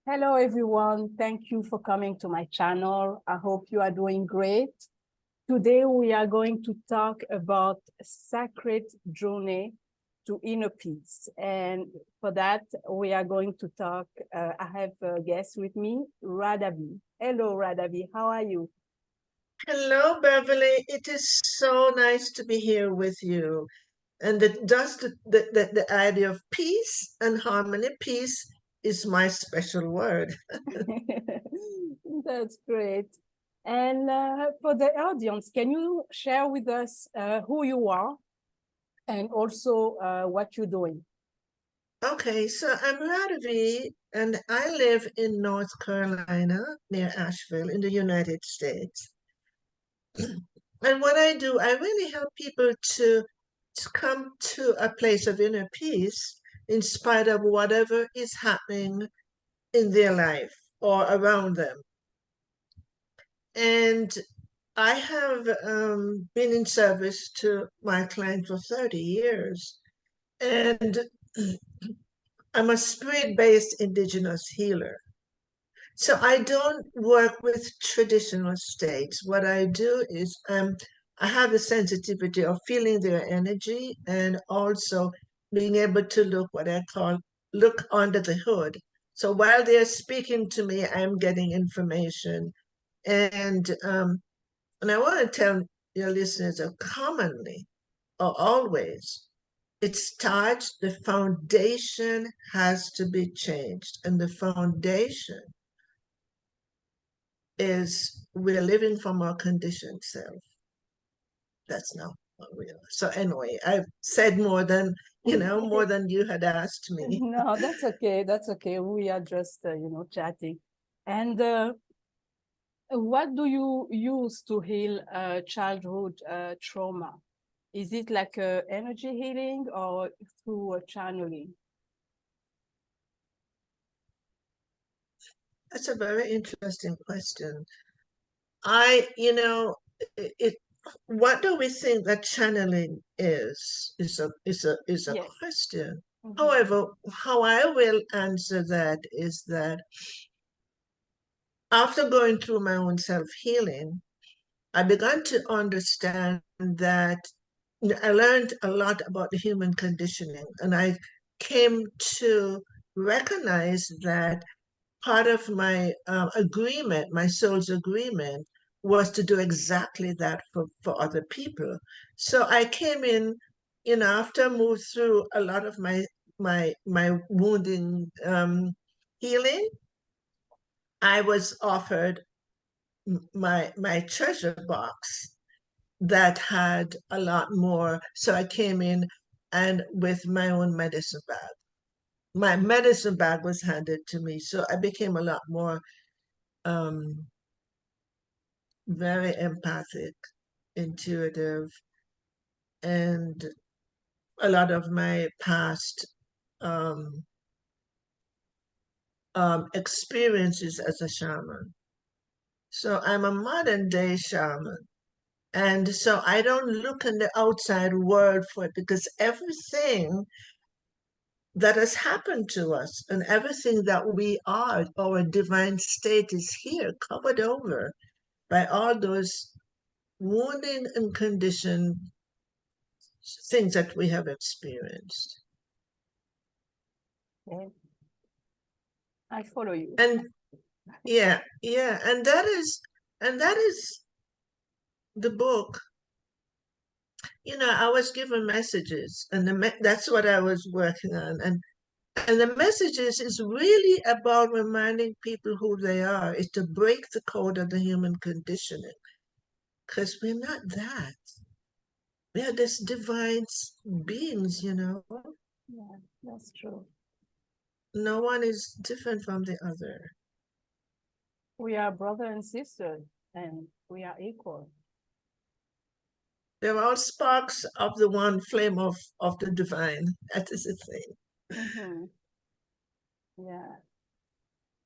Hello, everyone. Thank you for coming to my channel. I hope you are doing great. Today, we are going to talk about sacred journey to inner peace. And for that, we are going to talk, I have a guest with me, Radavie. Hello, Radavie. How are you? Hello, Beverley. It is so nice to be here with you. And the idea of peace and harmony, peace is my special word. That's great. And for the audience, can you share with us who you are and also what you're doing? Okay, so I'm Radavie, and I live in North Carolina, near Asheville, in the United States. And what I do, I really help people to come to a place of inner peace in spite of whatever is happening in their life or around them. And I have been in service to my client for 30 years. And I'm a spirit-based indigenous healer. So I don't work with traditional states. What I do is I have a sensitivity of feeling their energy and also being able to look under the hood. So while they're speaking to me, I'm getting information. And I want to tell your listeners that commonly or always, it starts, the foundation has to be changed. And the foundation is we're living from our conditioned self. That's not what we are. So anyway, I've said more than you had asked me. No, that's okay. That's okay. We are just, chatting. And what do you use to heal childhood trauma? Is it like energy healing or through channeling? That's a very interesting question. I, you know, it. What do we think that channeling is a Yes. question. Mm-hmm. However, how I will answer that is that after going through my own self healing, I began to understand that I learned a lot about the human conditioning, and I came to recognize that part of my agreement, my soul's agreement, was to do exactly that for other people. So I came in, after I moved through a lot of my wounding healing, I was offered my treasure box that had a lot more. So I came in and with my own medicine bag. My medicine bag was handed to me. So I became a lot more um, very empathic, intuitive, and a lot of my past um, experiences as a shaman. So I'm a modern day shaman. And so I don't look in the outside world for it because everything that has happened to us and everything that we are, our divine state is here, covered over by all those wounding and conditioned things that we have experienced. Okay. I follow you. And yeah, and that is the book. I was given messages, and that's what I was working on, and the messages is really about reminding people who they are. Is to break the code of the human conditioning, because we're not that. We are this divine beings. Yeah, that's true. No one is different from the other. We are brother and sister, and we are equal. They're all sparks of the one flame of the divine. That is the thing. Mm-hmm. Yeah.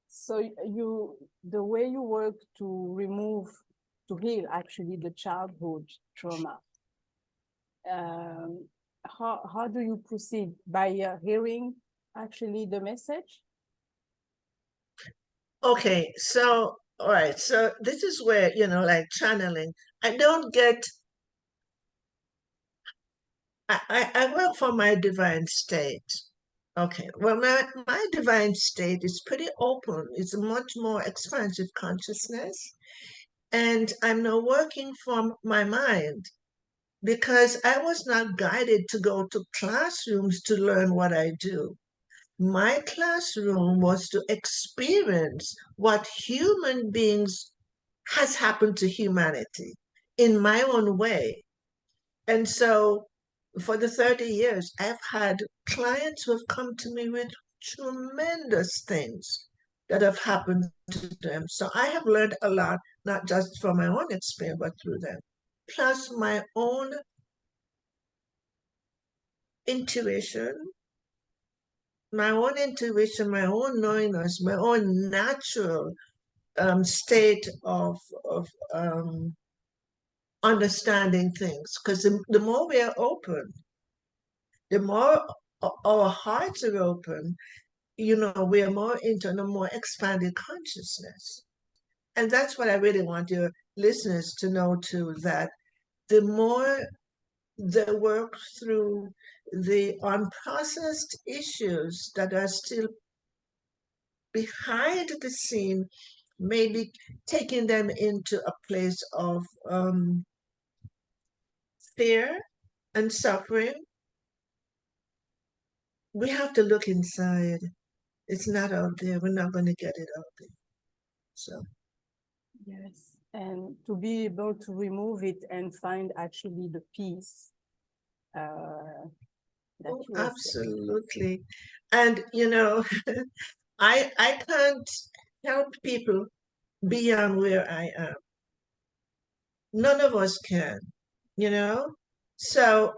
So the way you work to heal actually the childhood trauma, um, how do you proceed? By hearing actually the message? Okay, so all right, so this is where, like channeling. I don't get I work for my divine state. Okay, well, my divine state is pretty open. It's a much more expansive consciousness. And I'm now working from my mind because I was not guided to go to classrooms to learn what I do. My classroom was to experience what human beings has happened to humanity in my own way. And so for the 30 years, I've had clients who have come to me with tremendous things that have happened to them. So I have learned a lot, not just from my own experience, but through them. Plus my own intuition, my own knowingness, my own natural state of understanding things. Because the more we are open, the more our hearts are open, we are more into a more expanded consciousness. And that's what I really want your listeners to know too, that the more they work through the unprocessed issues that are still behind the scene, maybe taking them into a place of fear and suffering, we have to look inside. It's not out there. We're not going to get it out there. So, Yes. And to be able to remove it and find actually the peace that oh, you were saying. absolutely. And, I can't help people beyond where I am. None of us can, you know? So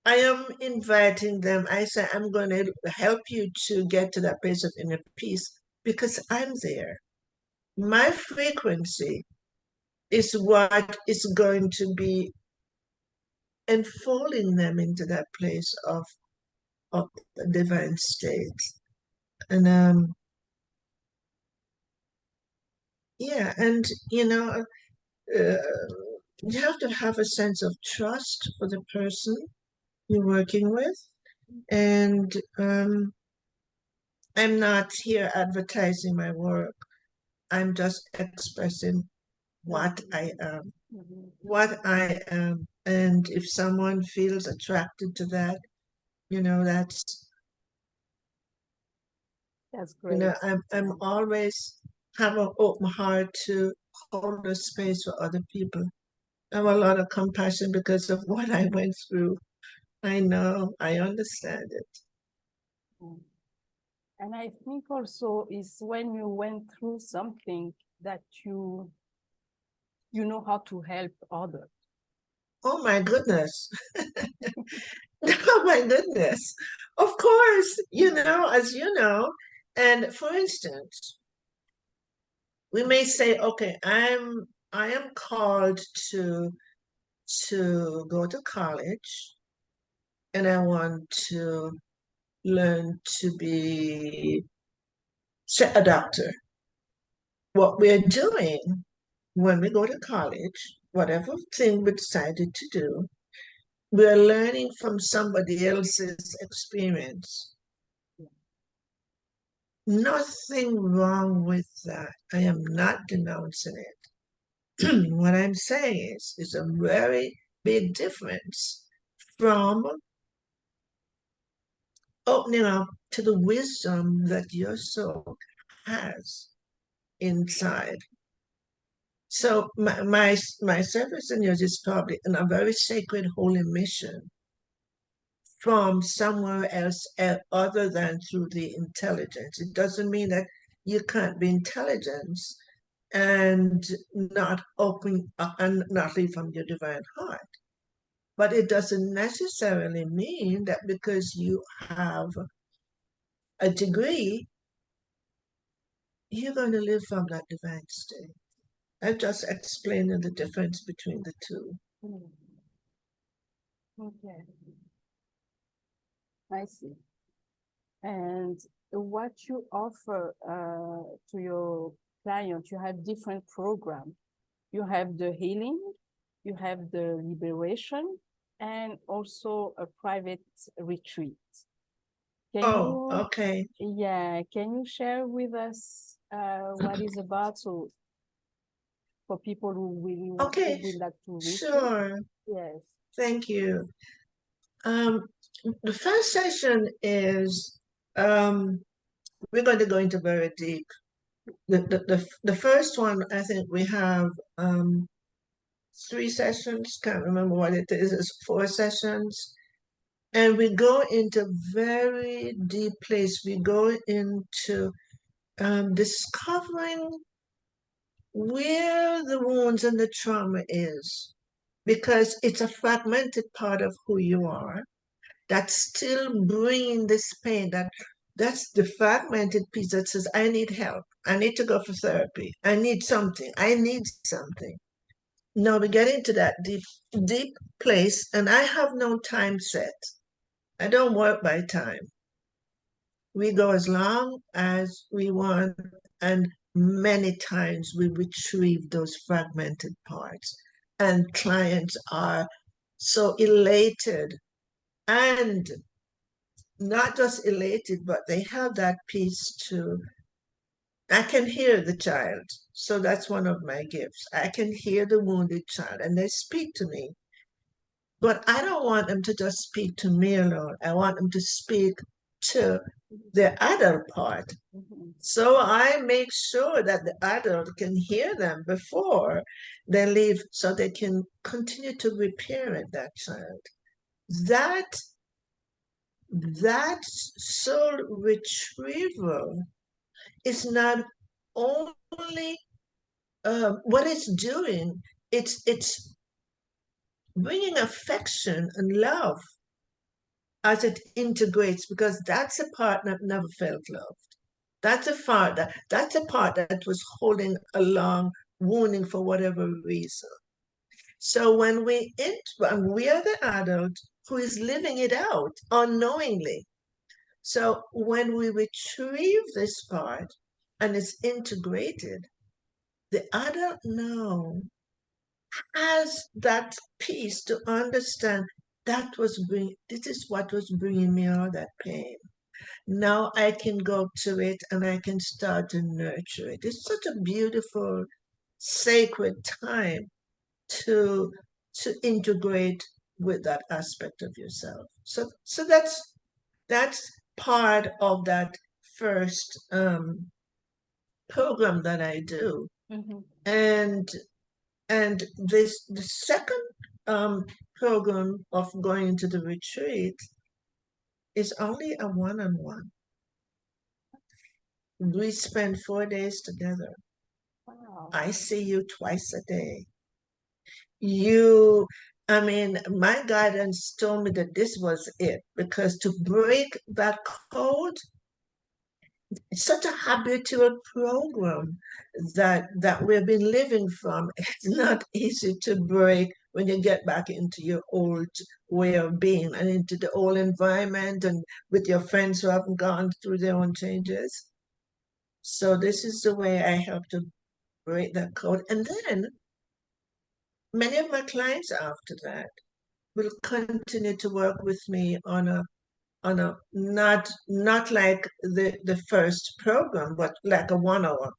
I am inviting them. I say, I'm going to help you to get to that place of inner peace because I'm there. My frequency is what is going to be enfolding them into that place of the divine state. And yeah, and uh, you have to have a sense of trust for the person you're working with. And I'm not here advertising my work. I'm just expressing what I am. What I am. And if someone feels attracted to that, that's Great. I'm always have an open heart to hold a space for other people. I have a lot of compassion because of what I went through. I know, I understand it. Mm. And I think also is when you went through something that you know how to help others. Oh my goodness. Oh my goodness. Of course, as you know, and for instance, we may say, okay, I am called to go to college and I want to learn to be say, a doctor. What we're doing when we go to college, whatever thing we decided to do, we're learning from somebody else's experience. Nothing wrong with that. I am not denouncing it. What I'm saying is, it's a very big difference from opening up to the wisdom that your soul has inside. So my service in yours is probably in a very sacred, holy mission from somewhere else other than through the intelligence. It doesn't mean that you can't be intelligence and not open and not live from your divine heart. But it doesn't necessarily mean that because you have a degree, you're going to live from that divine state. I've just explained the difference between the two. Mm. Okay. I see. And what you offer to your client, you have different programs. You have the healing, you have the liberation, and also a private retreat. Can Oh, you, okay. yeah, can you share with us what is about, so for people who really want, who Okay, would like to reach you? sure. Yes. Thank you. Um, the first session is we're going to go into very deep. The first one, I think we have 3 sessions, can't remember what it is, it's 4 sessions. And we go into very deep place. We go into discovering where the wounds and the trauma is, because it's a fragmented part of who you are that's still bringing this pain. That's the fragmented piece that says, I need help. I need to go for therapy. I need something. I need something. Now we get into that deep place, and I have no time set. I don't work by time. We go as long as we want, and many times we retrieve those fragmented parts. And clients are so elated, and not just elated, but they have that piece too. I can hear the child. So that's one of my gifts. I can hear the wounded child, and they speak to me. But I don't want them to just speak to me alone. I want them to speak to the adult part. Mhm. So I make sure that the adult can hear them before they leave, so they can continue to reparent that child. That that soul retrieval is not only what it's doing, it's bringing affection and love as it integrates, because that's a part that never felt loved. That's a part that was holding a long wounding for whatever reason. So when we are the adult who is living it out unknowingly. So when we retrieve this part and it's integrated, the adult now has that piece to understand this is what was bringing me all that pain. Now I can go to it and I can start to nurture it. It's such a beautiful, sacred time to integrate with that aspect of yourself. So that's part of that first program that I do. Mhm. And the second program of going to the retreat is only a one-on-one. We spend 4 days together. Wow. I see you twice a day. You, I mean, my guidance told me that this was it, because to break that code, it's such a habitual program that we've been living from. It's not easy to break when you get back into your old way of being and into the old environment and with your friends who haven't gone through their own changes. So this is the way I help to break that code. And then many of my clients after that will continue to work with me on a not like the first program, but like a 1 hour.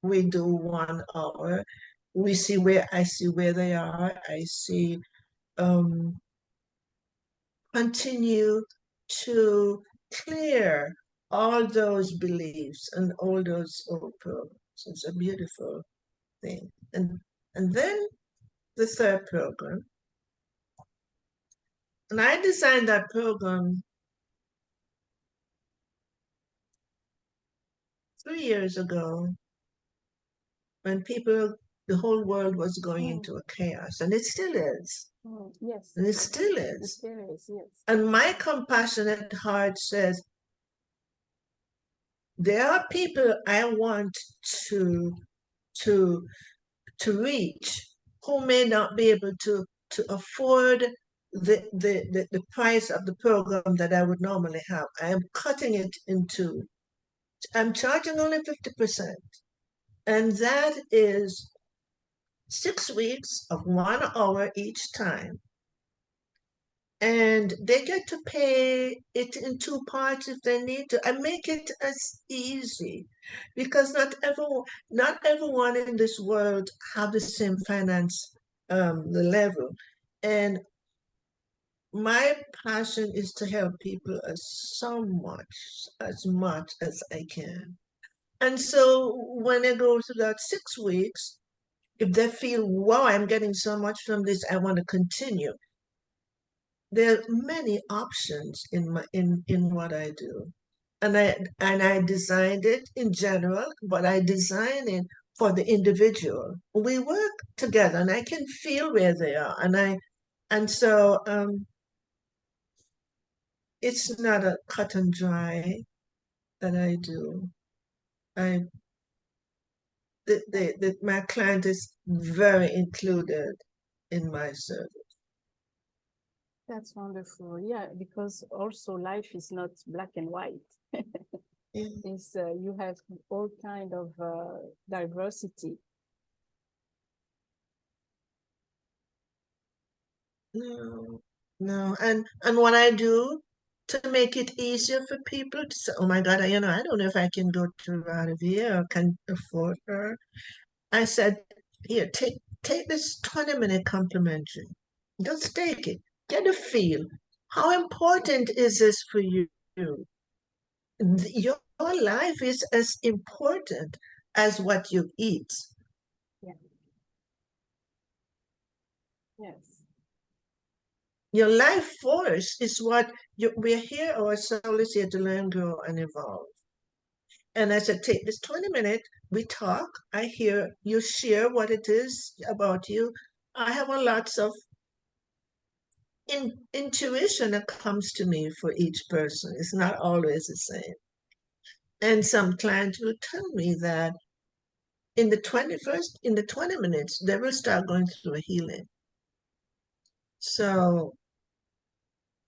We do 1 hour. We see where I see where they are. I see continue to clear all those beliefs and all those old programs. It's a beautiful thing. And then the third program. And I designed that program 3 years ago when the whole world was going Mm. into a chaos, and it still is. Yes, And it still it is. still is. Yes. And my compassionate heart says, there are people I want to to to reach who may not be able to afford the price of the program that I would normally have. I am cutting it into, I'm charging only 50%. And that is 6 weeks of 1 hour each time. And they get to pay it in two parts if they need to. I make it as easy because not everyone in this world have the same finance the level. And my passion is to help people as much as I can. And so when I go through that 6 weeks, if they feel, wow, I'm getting so much from this, I want to continue. There are many options in what I do. And I designed it in general, but I design it for the individual. We work together and I can feel where they are. And so it's not a cut and dry that I do. I my client is very included in my service. That's wonderful. Yeah, because also life is not black and white. Yeah. It's you have all kind of diversity. No, no. And what I do to make it easier for people to say, oh my God, I don't know if I can go to Radavie or can afford her. I said, here, take this 20-minute complimentary. Just take it. Get a feel. How important is this for you? Your life is as important as what you eat. Yeah. Yes. Your life force is what we're here. Our soul is here to learn, grow, and evolve. And I said, take this 20 minutes, we talk, I hear you share what it is about you. I have a lots of intuition that comes to me for each person. It's not always the same. And some clients will tell me that in the 20 minutes, they will start going through a healing. So,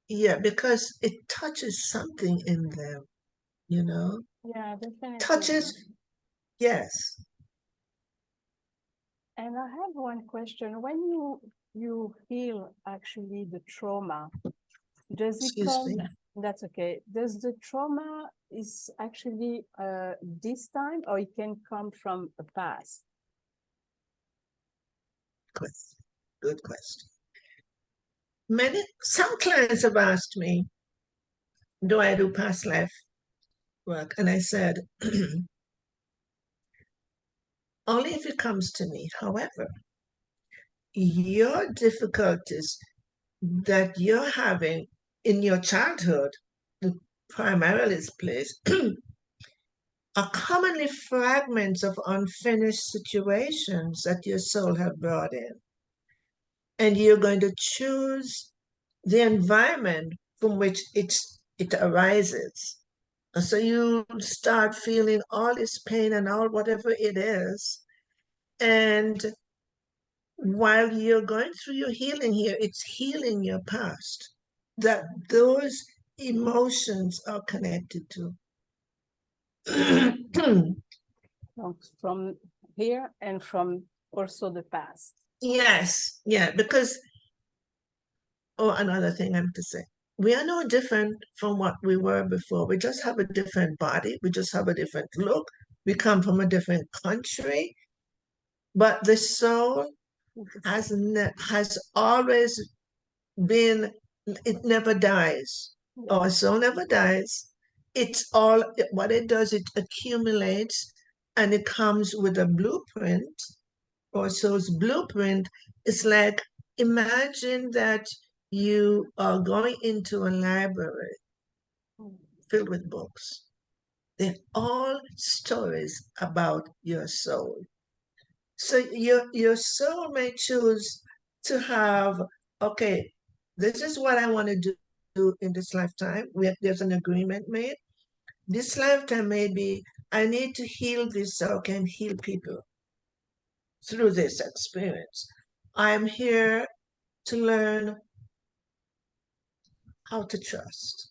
yeah, because it touches something in them, you know? Yeah, definitely. Touches, yes. And I have one question. When you heal actually the trauma, does it Excuse come? me. That's okay. Does the trauma is actually this time, or it can come from a past? Good question. Some clients have asked me, do I do past life work? And I said, only if it comes to me. However, your difficulties that you're having in your childhood, the primarily is placed, are commonly fragments of unfinished situations that your soul have brought in. And you're going to choose the environment from which it arises. And so you start feeling all this pain and all whatever it is. And while you're going through your healing here, it's healing your past that those emotions are connected to. From here and from also the past. Yes, yeah, because, oh, another thing I have to say. We are no different from what we were before. We just have a different body. We just have a different look. We come from a different country. But the soul has always been, it never dies. Our soul never dies. It's all, what it does, it accumulates and it comes with a blueprint. Our soul's blueprint is like, imagine that you are going into a library filled with books. They're all stories about your soul. So your soul may choose to have, okay, this is what I want to do in this lifetime. There's an agreement made. This lifetime maybe I need to heal this so I can heal people through this experience. I'm here to learn how to trust.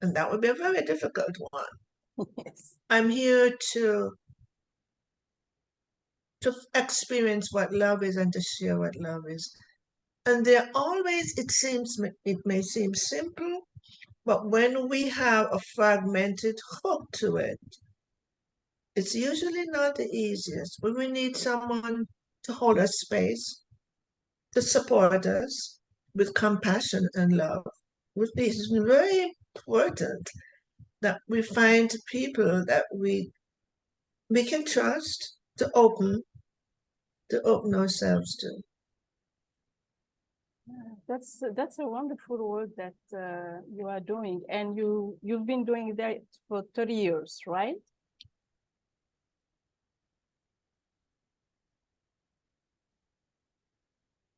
And that would be a very difficult one. Yes. I'm here to experience what love is and to share what love is. And there always, it may seem simple, but when we have a fragmented hook to it, it's usually not the easiest. When we need someone to hold us space, to support us with compassion and love, which is very important that we find people that we can trust to open ourselves to. That's a wonderful work that you are doing, and you've been doing that for 30 years, right?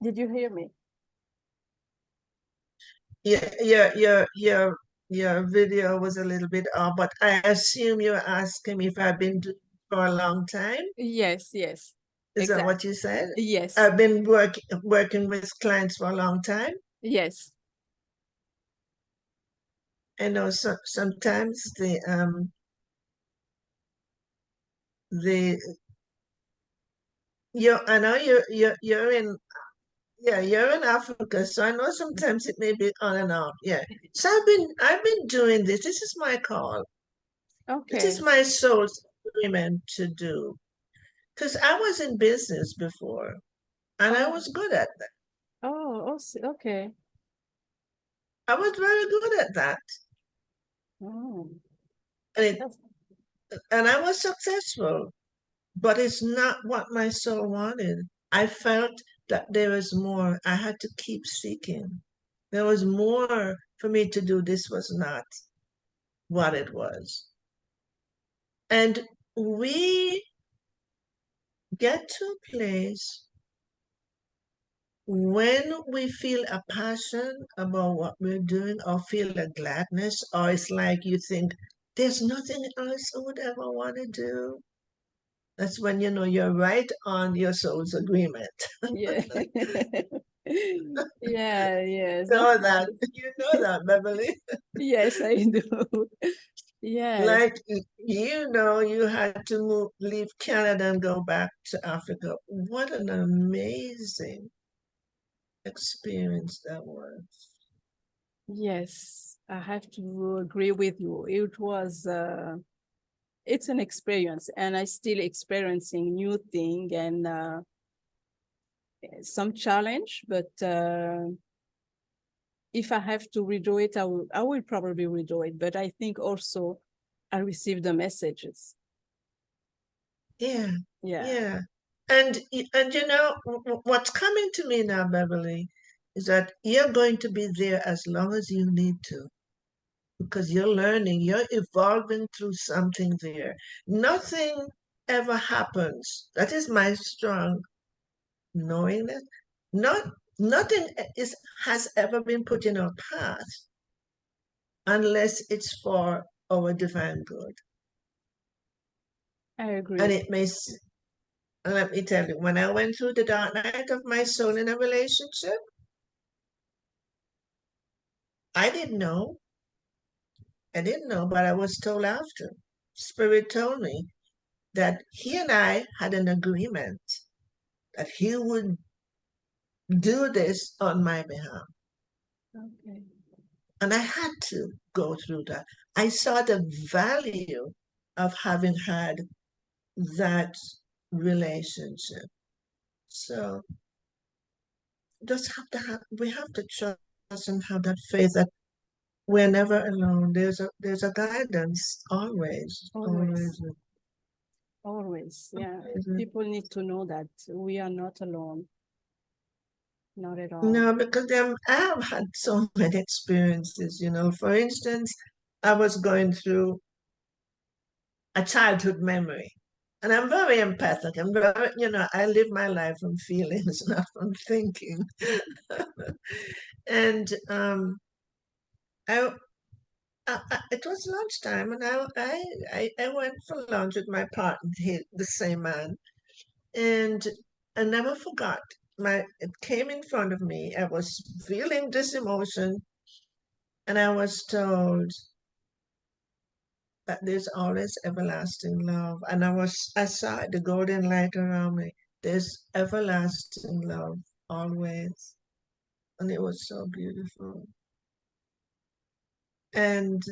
Did you hear me? Your video was a little bit off, but I assume you're asking me if I've been doing it for a long time. Yes, yes, Is that exactly. what you said? Yes, I've been working with clients for a long time. yes. I know sometimes the I know you're in, yeah, you're in Africa, so I know sometimes it may be on and off. Yeah. So I've been doing this. This is my call. This is Okay. my soul's agreement to do. Because I was in business before and I Oh, was good at that. okay. I was very good at that. Oh, And it, that's, and I was successful, but it's not what my soul wanted. I felt that there was more. I had to keep seeking. There was more for me to do. This was not what it was. And we get to a place when we feel a passion about what we're doing or feel a gladness, or it's like you think, there's nothing else I would ever want to do. That's when you know you're right on your soul's agreement. yeah. Yeah, yes, that's Know that. nice. You know that, Beverly. Yes, I do. Yes, Like you had to leave Canada and go back to Africa. What an amazing experience that was. yes, I have to agree with you. It's an experience, and I still experiencing new thing and some challenge, but if I have to redo it, I will probably redo it. But I think also I received the messages. Yeah, Yeah. yeah. And what's coming to me now, Beverly, is that you're going to be there as long as you need to because you're learning, you're evolving through something there. Nothing ever happens. That is my strong knowing that nothing has ever been put in our path unless it's for our divine good. I And agree. it may let me tell you, when I went through the dark night of my soul in a relationship, I didn't know. I didn't know, but I was told after. Spirit told me that he and I had an agreement that he would do this on my behalf. Okay. And I had to go through that. I saw the value of having had that relationship. So just we have to trust and have that faith that we're never alone. There's a guidance always, Always, always. always. Yeah. Always. People need to know that we are not alone. Not at all. No, because I have had so many experiences. For instance, I was going through a childhood memory. And I'm very empathic. I live my life from feelings, not from thinking. And I, it was lunchtime, and I went for lunch with my partner, the same man, and I never forgot. It came in front of me. I was feeling this emotion, And I was told that there's always everlasting love. And I saw the golden light around me. There's everlasting love always. And it was so beautiful. And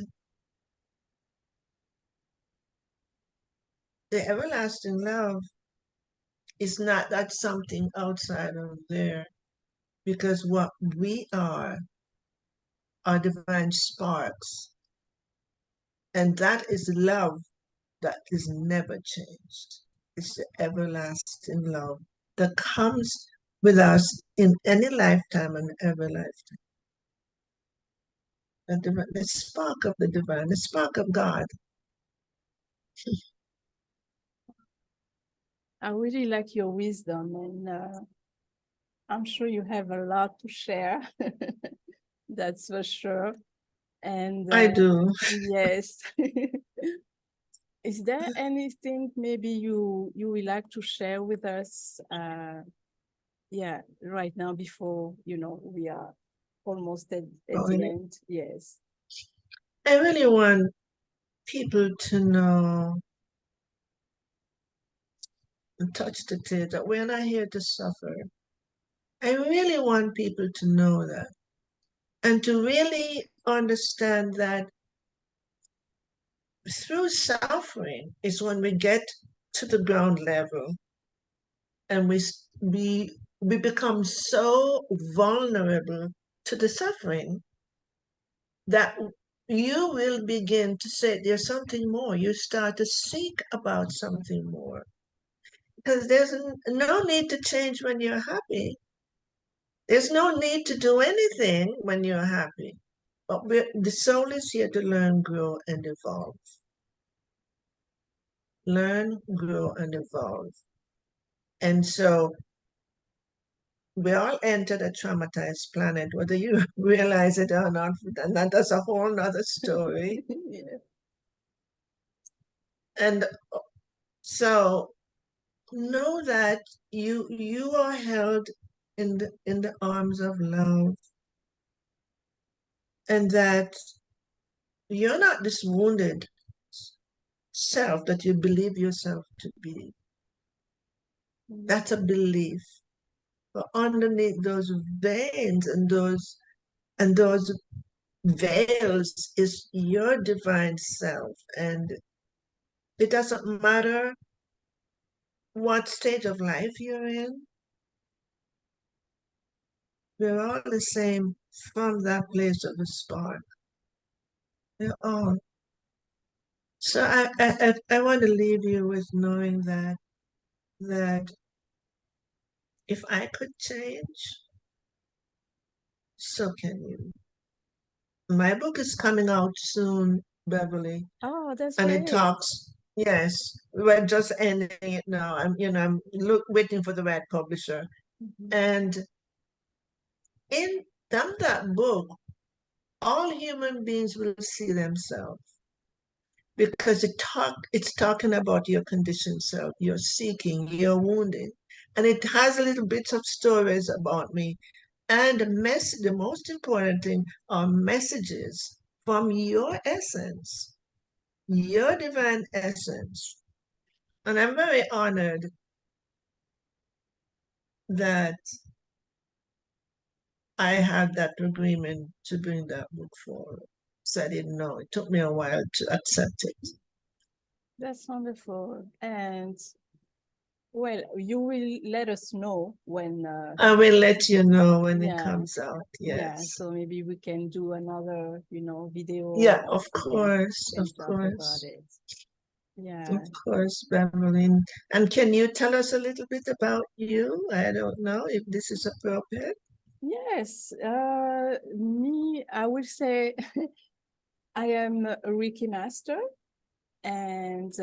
the everlasting love is not that something outside of there, because what we are divine sparks. And that is love that is never changed. It's the everlasting love that comes with us in any lifetime and every lifetime. The spark of the divine, the spark of God. I really like your wisdom, and I'm sure you have a lot to share. That's for sure. And I do. yes. Is there anything maybe you would like to share with us? Yeah, right now before we are almost at the end. Yes. I really want people to know and touch the tape that we're not here to suffer. I really want people to know that and to really understand that through suffering is when we get to the ground level and we become so vulnerable to the suffering that you will begin to say there's something more. You start to seek about something more because there's no need to change when you're happy. There's no need to do anything when you're happy. But the soul is here to learn, grow, and evolve. Learn, grow, and evolve. And so we all entered a traumatized planet, whether you realize it or not, and that's a whole nother story. Yeah. And so know that you are held in the arms of love, and that you're not this wounded self that you believe yourself to be. That's a belief. But underneath those veins and those veils is your divine self. And it doesn't matter what stage of life you're in, we're all the same from that place of the spark. We're all. So I want to leave you with knowing that if I could change, so can you. My book is coming out soon, Beverly, Oh, that's and it great. talks. Yes, we're just ending it now. I'm waiting for the right publisher, and in that book, all human beings will see themselves because it's talking about your conditioned self, your seeking, your wounded, and it has a little bits of stories about me. And the most important thing are messages from your essence, your divine essence. And I'm very honored that I had that agreement to bring that book forward. So I didn't know. It took me a while to accept it. That's wonderful. And well, you will let us know when I will let you know when it yeah, comes out. yeah. Yes. So maybe we can do another, video, Yeah, or of yeah, course, of and talk about course, it. of Yeah. course, Beverly. And can you tell us a little bit about you? I don't know if this is appropriate. Yes. Me, I would say I am a Reiki master, and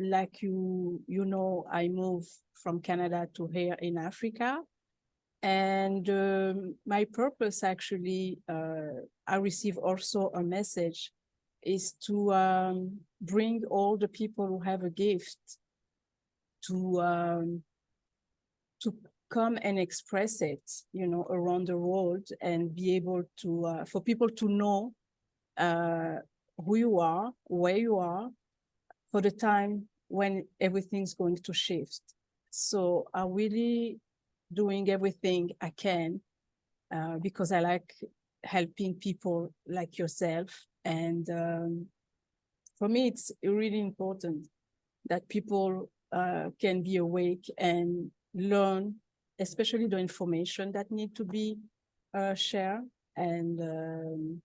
like I moved from Canada to here in Africa. And my purpose, actually, I receive also a message, is to bring all the people who have a gift to come and express it, around the world, and be able to for people to know who you are, where you are, for the time when everything's going to shift. So I'm really doing everything I can because I like helping people like yourself. And for me, it's really important that people can be awake and learn, especially the information that need to be shared. And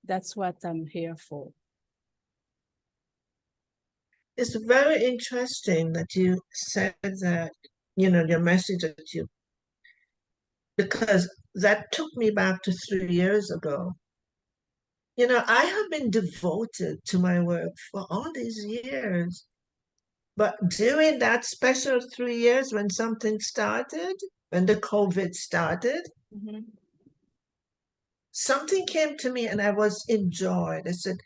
that's what I'm here for. It's very interesting that you said that, your message that you, because that took me back to 3 years ago. I have been devoted to my work for all these years. But during that special 3 years when something started, when the COVID started, something came to me and I was enjoyed. I said,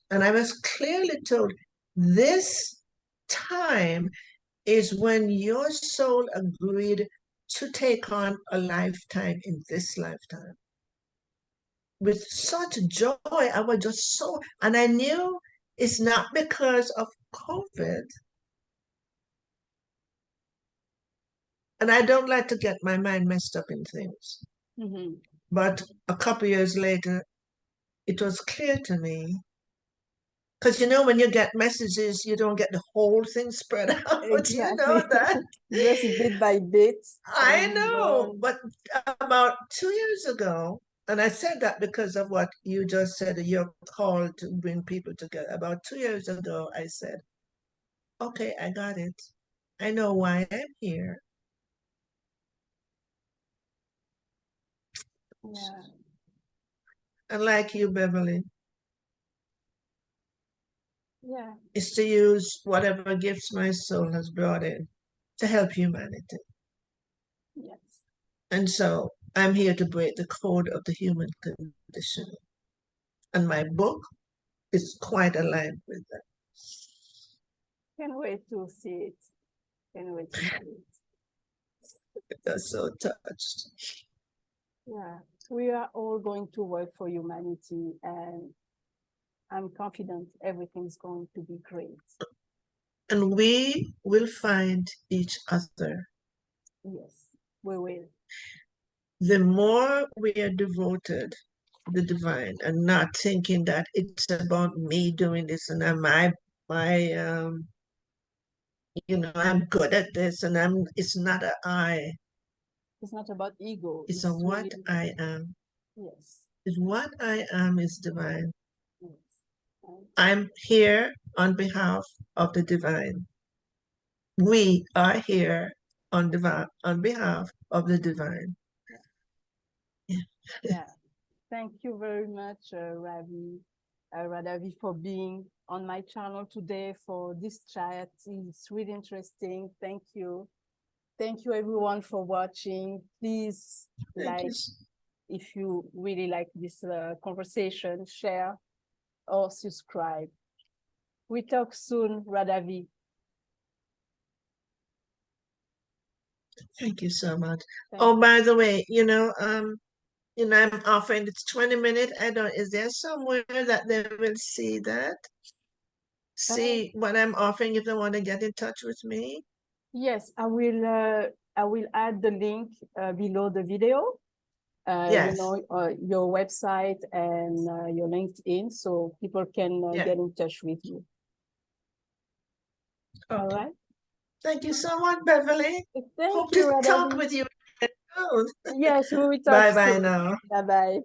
and I was clearly told, this time is when your soul agreed to take on a lifetime in this lifetime. With such joy, I was just so, and I knew it's not because of COVID. And I don't like to get my mind messed up in things. But a couple years later, it was clear to me. Because when you get messages, you don't get the whole thing spread out. Exactly. You know that? Just bit by bit. I know. But about 2 years ago, and I said that because of what you just said, you're called to bring people together. About 2 years ago, I said, okay, I got it. I know why I'm here. Yeah. And like you, Beverley, yeah, is to use whatever gifts my soul has brought in to help humanity. yes. And so I'm here to break the code of the human condition. And my book is quite aligned with that. Can't wait to see it. Can't wait to see it. I'm so touched. Yeah, we are all going to work for humanity, and I'm confident everything's going to be great. And we will find each other. Yes, we will. The more we are devoted to the divine and not thinking that it's about me doing this and I'm good at this and it's not an I. It's not about ego. It's a what really, I am. yes. Is what I am is divine. Yes. I'm here on behalf of the divine. We are here on behalf of the divine. Yeah. Yeah. Thank you very much, Radavie, for being on my channel today for this chat. It's really interesting. Thank you. Thank you, everyone, for watching. Please if you really like this conversation, share or subscribe. We talk soon, Radavie. Thank you so much. By the way, I'm offering it's 20 minutes. Is there somewhere that they will see that? See what I'm offering if they want to get in touch with me? Yes, I will add the link below the video. Yes. Your website and your LinkedIn, so people can get in touch with you. Okay. All right. Thank you so much, Beverley. Thank Hope you, to Radavie. talk with you. Yes, we will talk Bye-bye soon. now. Bye-bye.